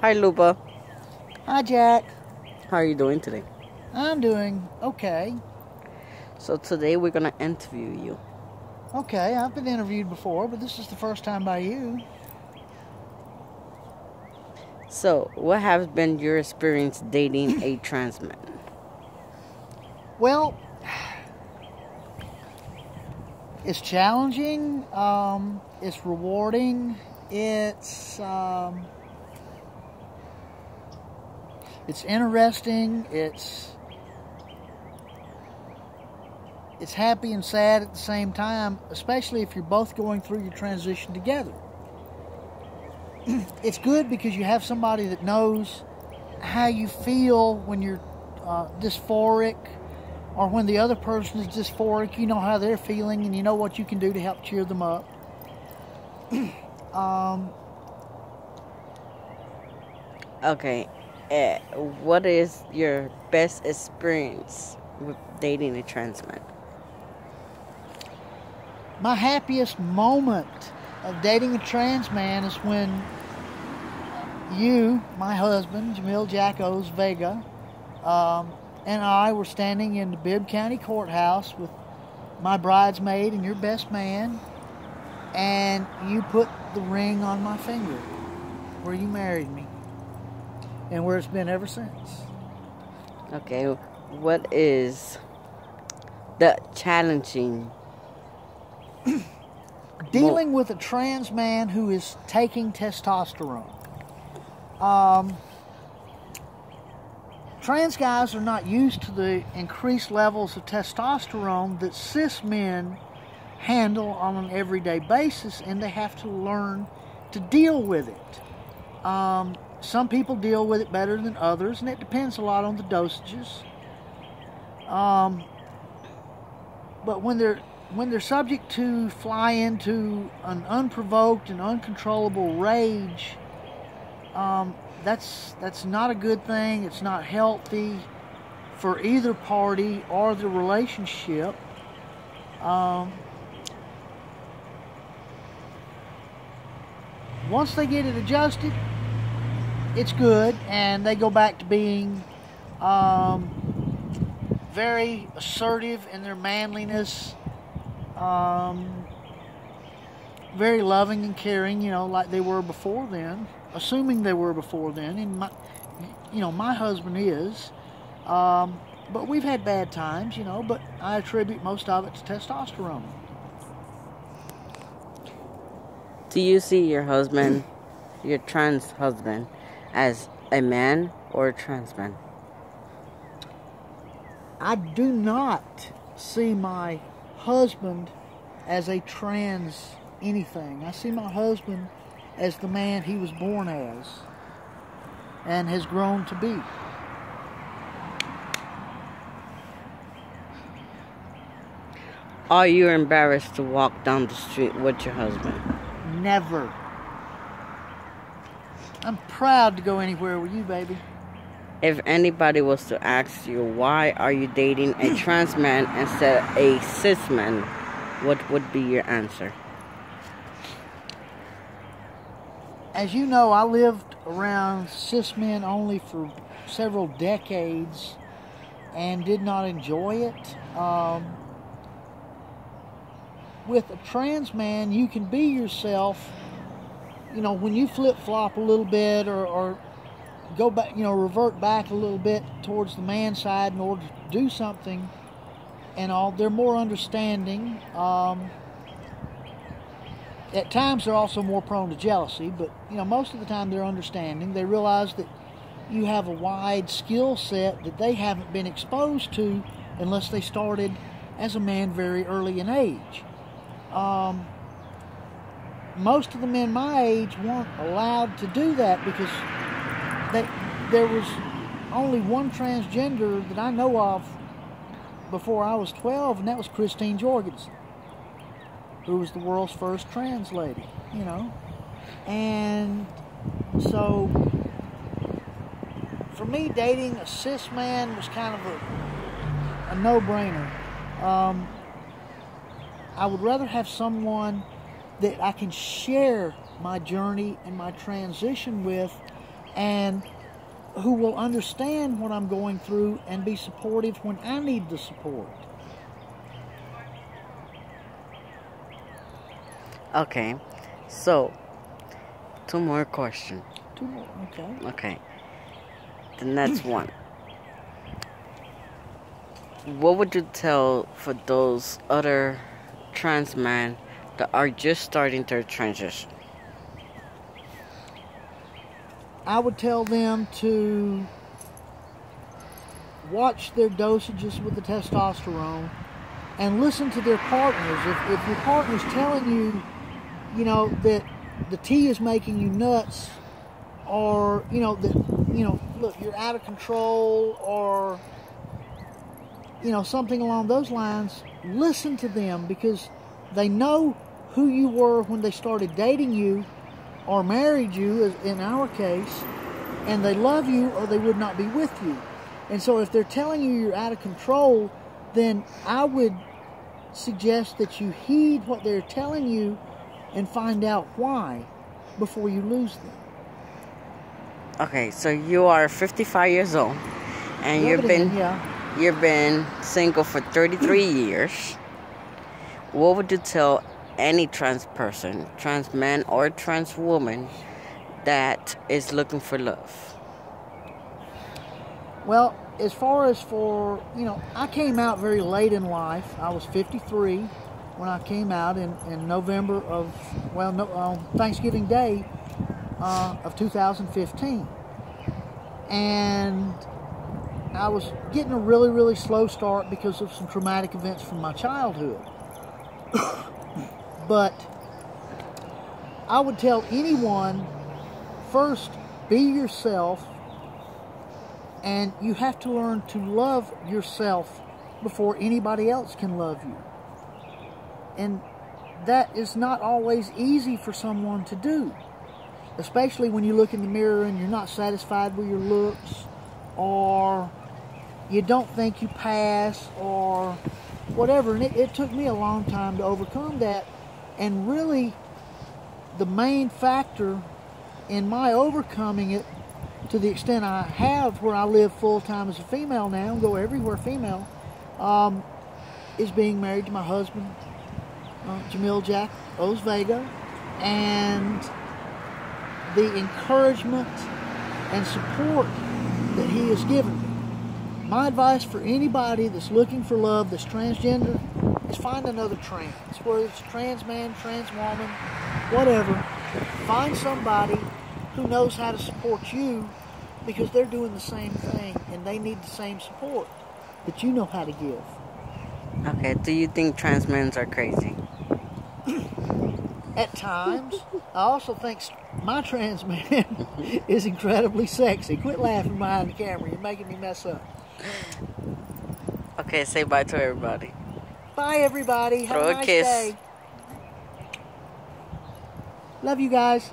Hi, Lupa. Hi, Jack. How are you doing today? I'm doing okay. So today we're going to interview you. Okay, I've been interviewed before, but this is the first time by you. So, what has been your experience dating a trans man? Well, it's challenging. It's rewarding. It's interesting. It's happy and sad at the same time, especially if you're both going through your transition together. It's good because you have somebody that knows how you feel when you're dysphoric, or when the other person is dysphoric. You know how they're feeling, and you know what you can do to help cheer them up. Okay. What is your best experience with dating a trans man? My happiest moment of dating a trans man is when you, my husband, Jamil-Jack Vega, and I were standing in the Bibb County Courthouse with my bridesmaid and your best man, and you put the ring on my finger where you married me, and where it's been ever since. Okay, what is the challenging dealing with a trans man who is taking testosterone? Trans guys are not used to the increased levels of testosterone that cis men handle on an everyday basis, and they have to learn to deal with it. Some people deal with it better than others, and it depends a lot on the dosages. But when they're subject to fly into an unprovoked and uncontrollable rage, that's not a good thing. It's not healthy for either party or the relationship. Once they get it adjusted, it's good, and they go back to being very assertive in their manliness, very loving and caring, like they were before then, assuming they were before then. And my husband is, but we've had bad times, but I attribute most of it to testosterone. Do you see your husband, your trans husband, as a man or a trans man? I do not see my husband as a trans anything. I see my husband as the man he was born as and has grown to be. Are you embarrassed to walk down the street with your husband? Never. I'm proud to go anywhere with you, baby. If anybody was to ask you, why are you dating a trans man instead of a cis man, what would be your answer? As you know, I lived around cis men only for several decades and did not enjoy it. With a trans man, you can be yourself. When you flip-flop a little bit or go back, revert back a little bit towards the man side in order to do something and all, they're more understanding. At times they're also more prone to jealousy, but most of the time they're understanding. They realize that you have a wide skill set that they haven't been exposed to unless they started as a man very early in age. Most of the men my age weren't allowed to do that because there was only one transgender that I know of before I was 12, and that was Christine Jorgensen, who was the world's first trans lady, And so, for me, dating a cis man was kind of a no-brainer. I would rather have someone that I can share my journey and my transition with, and who will understand what I'm going through and be supportive when I need the support. Okay, so 2 more questions. 2 more, okay. Okay, the next one. What would you tell for those other trans men that are just starting their transition? I would tell them to watch their dosages with the testosterone and listen to their partners. If your partner's telling you, that the tea is making you nuts, or, look, you're out of control, or, something along those lines, listen to them, because they know who you were when they started dating you or married you, as in our case, and they love you or they would not be with you. And so if they're telling you you're out of control, then I would suggest that you heed what they're telling you and find out why before you lose them. Okay, so you are 55 years old, and you've been single for 33 years. What would you tell any trans person, trans man or trans woman, that is looking for love? Well, as far as for, I came out very late in life. I was 53 when I came out in November of, Thanksgiving Day of 2015. And I was getting a really, really slow start because of some traumatic events from my childhood. But I would tell anyone, first, be yourself, and you have to learn to love yourself before anybody else can love you. And that is not always easy for someone to do, especially when you look in the mirror and you're not satisfied with your looks, or you don't think you pass, or whatever. And it took me a long time to overcome that. And really, the main factor in my overcoming it, to the extent I have, where I live full-time as a female now and go everywhere female, is being married to my husband, Jamil-Jack Vega, and the encouragement and support that he has given me. My advice for anybody that's looking for love, that's transgender, is find another trans. Whether it's trans man, trans woman, whatever. Find somebody who knows how to support you, because they're doing the same thing and they need the same support that you know how to give. Okay, do you think trans men are crazy? At times. I also think my trans man is incredibly sexy. Quit laughing behind the camera. You're making me mess up. Okay, say bye to everybody. Bye, everybody. Have Throw a nice kiss. day. Love you guys.